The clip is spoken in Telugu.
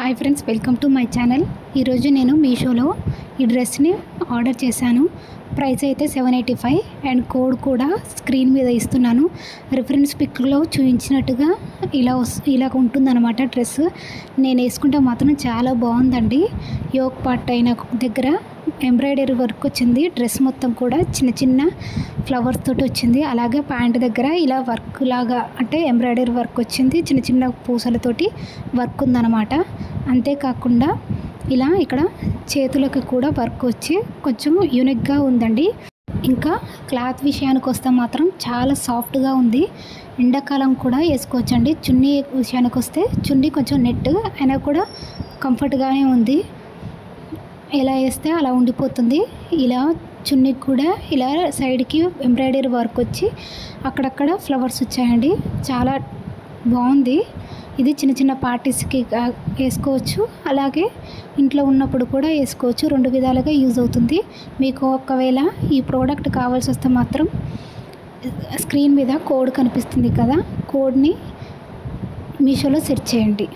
Hi friends, welcome to my channel. ఈరోజు నేను మీషోలో ఈ డ్రెస్ని ఆర్డర్ చేశాను. ప్రైస్ అయితే 785 అండ్ కోడ్ కూడా స్క్రీన్ మీద ఇస్తున్నాను. రిఫరెన్స్ పిక్లో చూపించినట్టుగా ఇలా ఉంటుందన్నమాట డ్రెస్. నేను వేసుకుంటే మాత్రం చాలా బాగుందండి. యోక్ పార్ట్ అయిన దగ్గర ఎంబ్రాయిడరీ వర్క్ వచ్చింది. డ్రెస్ మొత్తం కూడా చిన్న చిన్న ఫ్లవర్స్ తోటి వచ్చింది. అలాగే ప్యాంట్ దగ్గర ఇలా వర్క్ లాగా అంటే ఎంబ్రాయిడరీ వర్క్ వచ్చింది. చిన్న చిన్న పూసలతోటి వర్క్ ఉందన్నమాట. అంతేకాకుండా ఇలా ఇక్కడ చేతులకు కూడా వర్క్ వచ్చి కొంచెం యూనిక్గా ఉందండి. ఇంకా క్లాత్ విషయానికి వస్తే మాత్రం చాలా సాఫ్ట్గా ఉంది. ఎండాకాలం కూడా వేసుకోవచ్చండి. చున్నీ విషయానికి వస్తే చున్నీ కొంచెం నెట్ అయినా కూడా కంఫర్ట్గానే ఉంది. ఎలా వేస్తే అలా ఉండిపోతుంది. ఇలా చున్నీకి కూడా ఇలా సైడ్కి ఎంబ్రాయిడరీ వర్క్ వచ్చి అక్కడక్కడ ఫ్లవర్స్ వచ్చాయండి. చాలా బాగుంది. ఇది చిన్న చిన్న పార్టీస్కి వేసుకోవచ్చు, అలాగే ఇంట్లో ఉన్నప్పుడు కూడా వేసుకోవచ్చు. రెండు విధాలుగా యూజ్ అవుతుంది. మీకు ఒకవేళ ఈ ప్రోడక్ట్ కావాల్సి వస్తే మాత్రం స్క్రీన్ మీద కోడ్ కనిపిస్తుంది కదా, కోడ్ని మీషోలో సెర్చ్ చేయండి.